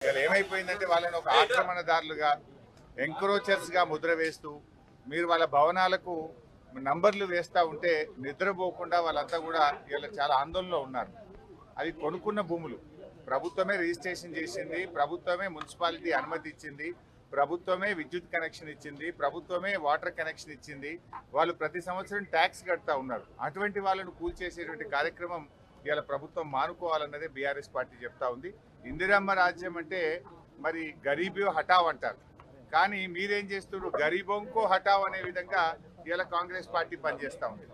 ఏమైపోయిందంటే వాళ్ళని ఒక ఆక్రమణదారులుగా ఎంక్రోచర్స్గా ముద్ర వేస్తూ మీరు వాళ్ళ భవనాలకు నంబర్లు వేస్తూ ఉంటే నిద్రపోకుండా వాళ్ళంతా కూడా వీళ్ళు చాలా ఆందోళనలో ఉన్నారు. అది కొనుక్కున్న భూములు ప్రభుత్వమే రిజిస్ట్రేషన్ చేసింది, ప్రభుత్వమే మున్సిపాలిటీ అనుమతి ఇచ్చింది, ప్రభుత్వమే విద్యుత్ కనెక్షన్ ఇచ్చింది, ప్రభుత్వమే వాటర్ కనెక్షన్ ఇచ్చింది. వాళ్ళు ప్రతి సంవత్సరం ట్యాక్స్ కడతా ఉన్నారు. అటువంటి వాళ్ళను కూల్చేసేటువంటి కార్యక్రమం ఇవాళ ప్రభుత్వం మానుకోవాలన్నదే బీఆర్ఎస్ పార్టీ చెప్తా ఉంది. ఇందిరమ్మ రాజ్యం అంటే మరి గరీబీ హఠావ్ అంటారు, కానీ మీరేం చేస్తున్నారు? గరీబోంకో హఠావ్ అనే విధంగా ఇవాళ కాంగ్రెస్ పార్టీ పనిచేస్తూ ఉంది.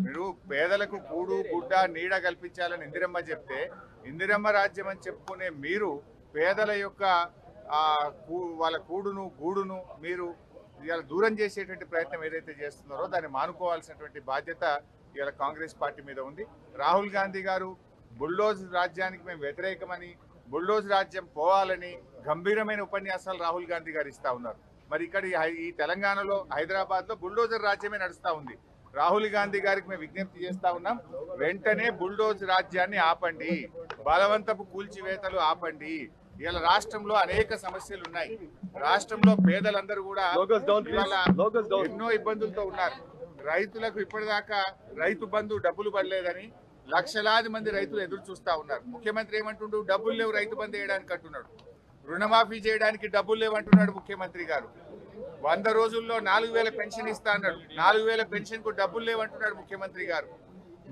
మీరు పేదలకు కూడు గుడ్డ నీడ కల్పించాలని ఇందిరమ్మ చెప్తే, ఇందిరమ్మ రాజ్యం అని చెప్పుకునే మీరు పేదల యొక్క వాళ్ళ కూడును గూడును మీరు ఇవాళ దూరం చేసేటువంటి ప్రయత్నం ఏదైతే చేస్తున్నారో దాన్ని మానుకోవాల్సినటువంటి బాధ్యత ఇవాళ కాంగ్రెస్ పార్టీ మీద ఉంది. రాహుల్ గాంధీ గారు బుల్డోజ్ రాజ్యానికి మేము వ్యతిరేకమని, బుల్డోజ్ రాజ్యం పోవాలని గంభీరమైన ఉపన్యాసాలు రాహుల్ గాంధీ గారు ఇస్తా ఉన్నారు. మరి ఇక్కడ ఈ తెలంగాణలో హైదరాబాద్లో బుల్డోజర్ రాజ్యమే నడుస్తూ ఉంది. రాహుల్ గాంధీ గారికి మేము విజ్ఞప్తి చేస్తా ఉన్నాం, వెంటనే బుల్డోజ్ రాజ్యాన్ని ఆపండి, బలవంతపు కూల్చివేతలు ఆపండి. ఇలా రాష్ట్రంలో అనేక సమస్యలు ఉన్నాయి. రాష్ట్రంలో పేదలందరూ కూడా ఎన్నో ఇబ్బందులతో ఉన్నారు. రైతులకు ఇప్పటిదాకా రైతు బంధు డబ్బులు పడలేదని లక్షలాది మంది రైతులు ఎదురు చూస్తా ఉన్నారు. ముఖ్యమంత్రి ఏమంటుండు? డబ్బులు లేవు రైతు బంధు వేయడానికి అంటున్నాడు. రుణమాఫీ చేయడానికి డబ్బులు లేవంటున్నాడు ముఖ్యమంత్రి గారు. 100 రోజుల్లో 4000 పెన్షన్ ఇస్తా అన్నాడు. 4000 పెన్షన్ కు డబ్బులు లేవంటున్నాడు ముఖ్యమంత్రి గారు.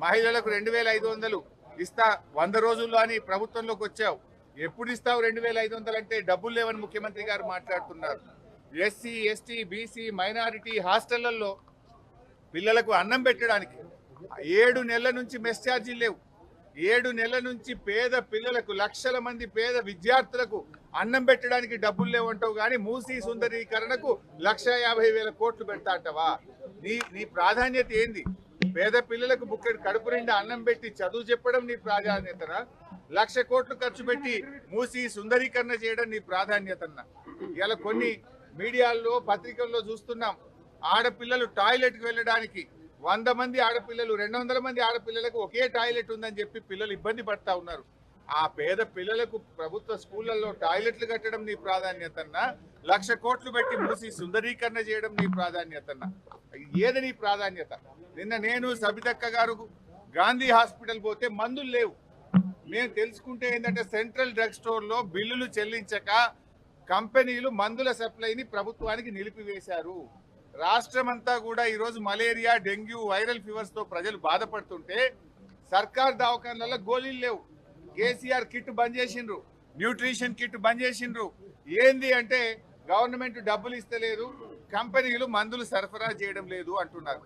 మహిళలకు 2500 ఇస్తా 100 రోజుల్లో అని ప్రభుత్వంలోకి వచ్చావు. ఎప్పుడు ఇస్తావు 2500 అంటే డబ్బులు లేవని ముఖ్యమంత్రి గారు మాట్లాడుతున్నారు. ఎస్సీ ఎస్టీ బీసీ మైనారిటీ హాస్టళ్లలో పిల్లలకు అన్నం పెట్టడానికి 7 నెలల నుంచి మెస్ ఛార్జీలు లేవు. 7 నెలల నుంచి పేద పిల్లలకు, లక్షల మంది పేద విద్యార్థులకు అన్నం పెట్టడానికి డబ్బులు లేవంటావు, కానీ మూసీ సుందరీకరణకు 1,50,000 కోట్లు పెడతా అంటావా? నీ ప్రాధాన్యత ఏంది? పేద పిల్లలకు బుక్కెడు కడుపు నిండా అన్నం పెట్టి చదువు చెప్పడం నీ ప్రాధాన్యతనా? 1,00,000 కోట్లు ఖర్చు పెట్టి మూసీ సుందరీకరణ చేయడం నీ ప్రాధాన్యతన్నా? ఇలా కొన్ని మీడియాల్లో పత్రికల్లో చూస్తున్నాం, ఆడపిల్లలు టాయిలెట్కి వెళ్ళడానికి 100 మంది ఆడపిల్లలు 200 మంది ఆడపిల్లలకు ఒకే టాయిలెట్ ఉందని చెప్పి పిల్లలు ఇబ్బంది పడతా ఉన్నారు. ఆ పేద పిల్లలకు ప్రభుత్వ స్కూళ్లలో టాయిలెట్లు కట్టడం నీ ప్రాధాన్యతన్నా? 1,00,000 కోట్లు పెట్టి మూసి సుందరీకరణ చేయడం నీ ప్రాధాన్యతన్నా? ఏది నీ ప్రాధాన్యత? నిన్న నేను సబితక్క గారు గాంధీ హాస్పిటల్ పోతే మందులు లేవు. మేము తెలుసుకుంటే ఏంటంటే సెంట్రల్ డ్రగ్ స్టోర్లో బిల్లులు చెల్లించక కంపెనీలు మందుల సప్లైని ప్రభుత్వానికి నిలిపివేశారు. రాష్ట్రమంతా కూడా ఈరోజు మలేరియా, డెంగ్యూ, వైరల్ ఫీవర్స్ తో ప్రజలు బాధపడుతుంటే సర్కార్ దవాఖానాలలో గోళీలు లేవు. కేసీఆర్ కిట్ బంద్ చేసిండ్రు, న్యూట్రిషన్ కిట్ బంద్ చేసిండ్రు. ఏంది అంటే గవర్నమెంట్ డబ్బులు ఇస్తలేదు, కంపెనీలు మందులు సరఫరా చేయడం లేదు అంటున్నారు.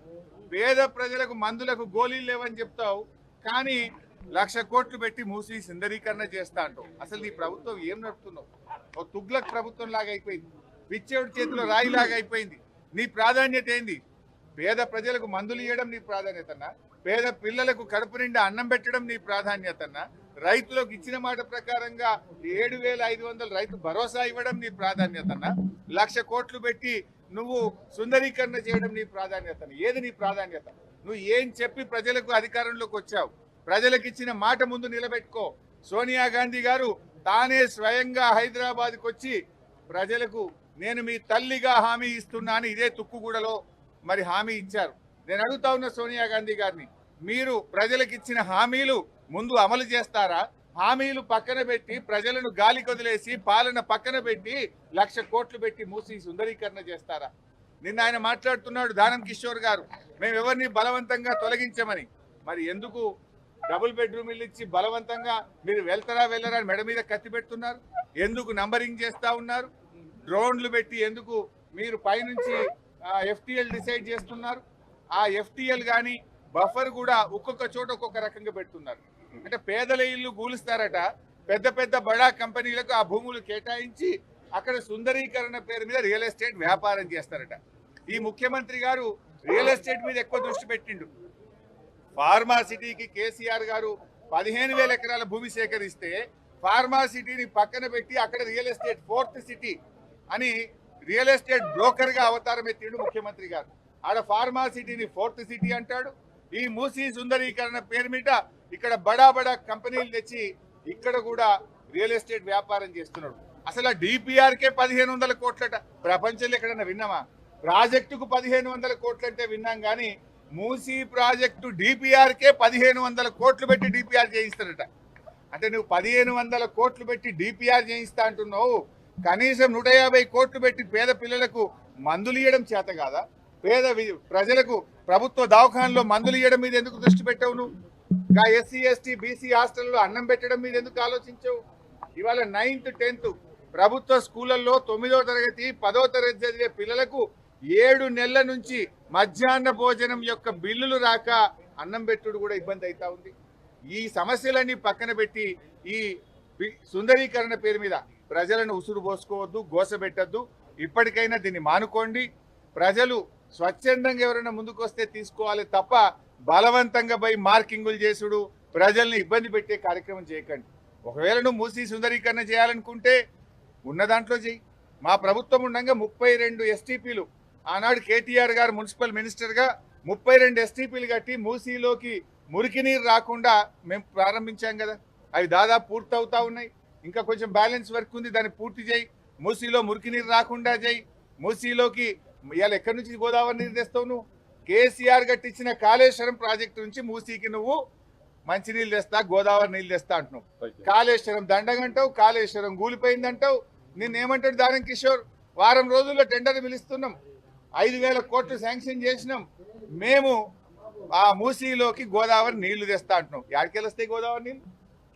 పేద ప్రజలకు మందులకు గోళీలు లేవని చెప్తావు, కానీ 1,00,000 కోట్లు పెట్టి మూసి సుందరీకరణ చేస్తా అంటావు. అసలు నీ ప్రభుత్వం ఏం నడుపుతున్నావు? ఓ తుగ్లక్ ప్రభుత్వం లాగా అయిపోయింది, పిచ్చేవుడి చేతిలో రాయి లాగా అయిపోయింది. నీ ప్రాధాన్యత ఏంది? పేద ప్రజలకు మందులు ఇవ్వడం నీ ప్రాధాన్యతన్నా? పేద పిల్లలకు కడుపు నిండా అన్నం పెట్టడం నీ ప్రాధాన్యతన్నా? రైతులకు ఇచ్చిన మాట ప్రకారంగా 7,500 రైతు భరోసా ఇవ్వడం నీ ప్రాధాన్యతన్నా? 1,00,000 కోట్లు పెట్టి నువ్వు సుందరీకరణ చేయడం నీ ప్రాధాన్యతన్నా? ఏది నీ ప్రాధాన్యత? నువ్వు ఏం చెప్పి ప్రజలకు అధికారంలోకి వచ్చావు? ప్రజలకు ఇచ్చిన మాట ముందు నిలబెట్టుకో. సోనియా గాంధీ గారు తానే స్వయంగా హైదరాబాద్కి వచ్చి ప్రజలకు నేను మీ తల్లిగా హామీ ఇస్తున్నాను ఇదే తుక్కుగూడలో మరి హామీ ఇచ్చారు. నేను అడుగుతా ఉన్న సోనియా గాంధీ గారిని, మీరు ప్రజలకు ఇచ్చిన హామీలు ముందు అమలు చేస్తారా? హామీలు పక్కన పెట్టి ప్రజలను గాలి కొదిలేసి పాలన పక్కన పెట్టి 1,00,000 కోట్లు పెట్టి మూసి సుందరీకరణ చేస్తారా? నిన్న ఆయన మాట్లాడుతున్నాడు దానం కిషోర్ గారు, మేము ఎవరిని బలవంతంగా తొలగించమని. మరి ఎందుకు డబుల్ బెడ్రూమ్ ఇల్లు ఇచ్చి బలవంతంగా మీరు వెళ్తారా వెళ్ళరా మెడ మీద కత్తి పెడుతున్నారు? ఎందుకు నంబరింగ్ చేస్తా ఉన్నారు? డ్రోన్లు పెట్టి ఎందుకు మీరు పైనుంచి ఎఫ్టీఎల్ డిసైడ్ చేస్తున్నారు? ఆ ఎఫ్టీఎల్ కానీ బఫర్ కూడా ఒక్కొక్క చోట ఒక్కొక్క రకంగా పెడుతున్నారు. అంటే పేదల ఇల్లు కూలుస్తారట, పెద్ద పెద్ద బడా కంపెనీలకు ఆ భూములు కేటాయించి అక్కడ సుందరీకరణ పేరు మీద రియల్ ఎస్టేట్ వ్యాపారం చేస్తారట. ఈ ముఖ్యమంత్రి గారు రియల్ ఎస్టేట్ మీద ఎక్కువ దృష్టి పెట్టిండు. ఫార్మా సిటీకి కేసీఆర్ గారు 15,000 ఎకరాల భూమి సేకరిస్తే ఫార్మా సిటీని పక్కన పెట్టి అక్కడ రియల్ ఎస్టేట్ 4th సిటీ అని రియల్ ఎస్టేట్ బ్రోకర్ గా అవతారం ఎత్తిండు ముఖ్యమంత్రి గారు. ఆడ ఫార్మా సిటీని 4th సిటీ అంటాడు. ఈ మూసీ సుందరీకరణ పేరు మీద ఇక్కడ బడా బడా కంపెనీలు తెచ్చి ఇక్కడ కూడా రియల్ ఎస్టేట్ వ్యాపారం చేస్తున్నాడు. అసలు ఆ డిపిఆర్కే 1500 కోట్లట. ప్రపంచంలో ఎక్కడన్నా విన్నామా? ప్రాజెక్టుకు 1500 కోట్లు అంటే విన్నాం కానీ మూసీ ప్రాజెక్టు డిపిఆర్కే 1500 కోట్లు పెట్టి డిపిఆర్ చేయిస్తారట. అంటే నువ్వు 1500 కోట్లు పెట్టి డిపిఆర్ చేయిస్తా అంటున్నావు, కనీసం 150 కోట్లు పెట్టి పేద పిల్లలకు మందులు ఇవ్వడం చేత కాదా? పేద ప్రజలకు ప్రభుత్వ దవాఖానలో మందులు ఇవ్వడం మీద ఎందుకు దృష్టి పెట్టావు నువ్వు? ఇంకా ఎస్సీ ఎస్టీ బీసీ హాస్టల్లో అన్నం పెట్టడం మీద ఎందుకు ఆలోచించవు? ఇవాళ 9th 10th ప్రభుత్వ స్కూళ్ళల్లో 9వ తరగతి 10వ తరగతి చదివే పిల్లలకు 7 నెలల నుంచి మధ్యాహ్న భోజనం యొక్క బిల్లులు రాక అన్నం పెట్టుడు కూడా ఇబ్బంది అవుతా ఉంది. ఈ సమస్యలన్నీ పక్కన పెట్టి ఈ సుందరీకరణ పేరు మీద ప్రజలను ఉసురు పోసుకోవద్దు, గోసబెట్టద్దు. ఇప్పటికైనా దీన్ని మానుకోండి. ప్రజలు స్వచ్ఛందంగా ఎవరైనా ముందుకు వస్తే తీసుకోవాలి తప్ప బలవంతంగా పోయి మార్కింగులు చేసుడు, ప్రజల్ని ఇబ్బంది పెట్టే కార్యక్రమం చేయకండి. ఒకవేళ నువ్వు మూసీ సుందరీకరణ చేయాలనుకుంటే ఉన్న దాంట్లో చెయ్యి. మా ప్రభుత్వం ఉండగా 32 ఎస్టీపీలు ఆనాడు కేటీఆర్ గారు మున్సిపల్ మినిస్టర్గా 32 ఎస్టీపీలు కట్టి మూసీలోకి మురికి నీరు రాకుండా మేము ప్రారంభించాం కదా. అవి దాదాపు పూర్తవుతా ఉన్నాయి. ఇంకా కొంచెం బ్యాలెన్స్ వర్క్ ఉంది, దాన్ని పూర్తి చేయి. మూసీలో మురికి నీరు రాకుండా చేయి. మూసీలోకి ఇవాళ ఎక్కడి నుంచి గోదావరి నీరు తెస్తావు నువ్వు? కేసీఆర్ కట్టించిన కాళేశ్వరం ప్రాజెక్టు నుంచి మూసీకి నువ్వు మంచినీళ్ళు తెస్తా, గోదావరి నీళ్ళు తెస్తా అంటున్నావు. కాళేశ్వరం దండగంటావు, కాళేశ్వరం కూలిపోయిందంటావు. నిన్నేమంటాడు దానం కిషోర్? వారం రోజుల్లో టెండర్ పిలుస్తున్నాం, 5000 కోట్లు శాంక్షన్ చేసినాం, మేము ఆ మూసీలోకి గోదావరి నీళ్లు తెస్తా అంటున్నాం. ఎక్కడికి వస్తాయి గోదావరి నీళ్ళు?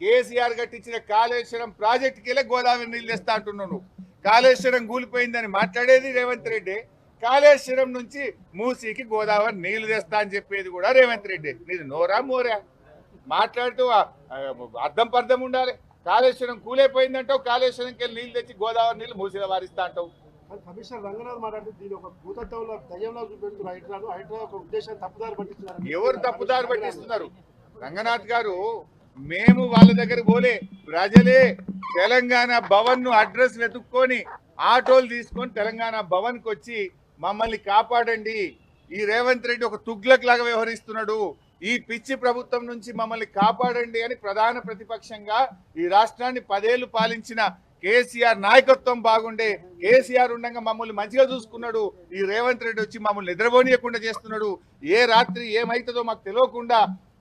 కేసీఆర్ కట్టించిన కాళేశ్వరం ప్రాజెక్టుకి వెళ్ళి గోదావరి నీళ్ళు తెస్తా అంటున్నావు నువ్వు. కాళేశ్వరం కూలిపోయిందని మాట్లాడేది రేవంత్ రెడ్డి, కాళేశ్వరం నుంచి మూసీకి గోదావరి నీళ్లు తెస్తా అని చెప్పేది కూడా రేవంత్ రెడ్డి. నీది నోరా మోరా? మాట్లాడుతూ అర్థం పర్థం ఉండాలి. కాళేశ్వరం కూలైపోయిందంటావు, కాళేశ్వరంకి వెళ్ళి నీళ్ళు తెచ్చి గోదావరి నీళ్ళు మూసీలో వారిస్తా అంటావు. కమిషనర్ రంగనాథ్ మాట్లాడుతూ దీని ఒక భూతత్వంలో దయ్యంలో చూపెడుతున్నారు. హైడ్రా ఒక ఉద్దేశం తప్పుదారి పట్టిస్తున్నారు. ఎవరు తప్పుదారి పట్టిస్తున్నారు? రంగనాథ్ గారు, మేము వాళ్ళ దగ్గర పోలే, ప్రజలే తెలంగాణ భవన్ ను అడ్రస్ వెతుక్కొని ఆటోలు తీసుకొని తెలంగాణ భవన్ కు వచ్చి మమ్మల్ని కాపాడండి, ఈ రేవంత్ రెడ్డి ఒక తుగ్లక్ లాగా వ్యవహరిస్తున్నాడు, ఈ పిచ్చి ప్రభుత్వం నుంచి మమ్మల్ని కాపాడండి అని ప్రధాన ప్రతిపక్షంగా ఈ రాష్ట్రాన్ని 10 ఏళ్లు పాలించిన కేసీఆర్ నాయకత్వం బాగుండే, కేసీఆర్ ఉండగా మమ్మల్ని మంచిగా చూసుకున్నాడు, ఈ రేవంత్ రెడ్డి వచ్చి మమ్మల్ని నిద్రపోనీయకుండా చేస్తున్నాడు, ఏ రాత్రి ఏమైతుందో మాకు తెలియకుండా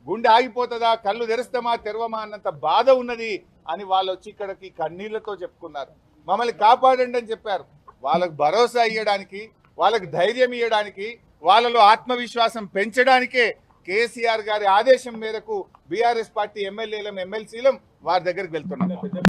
గుండె ఆగిపోతుందా, కళ్ళు తెరుస్తామా తెరవమా అన్నంత బాధ ఉన్నది అని వాళ్ళు వచ్చి ఇక్కడికి కన్నీళ్లతో చెప్పుకున్నారు. మమ్మల్ని కాపాడండి అని చెప్పారు. వాళ్ళకు భరోసా ఇవ్వడానికి, వాళ్ళకు ధైర్యం ఇవ్వడానికి, వాళ్ళలో ఆత్మవిశ్వాసం పెంచడానికే కేసీఆర్ గారి ఆదేశం మేరకు బీఆర్ఎస్ పార్టీ ఎమ్మెల్యేలం ఎమ్మెల్సీలం వారి దగ్గరికి వెళ్తున్నాం.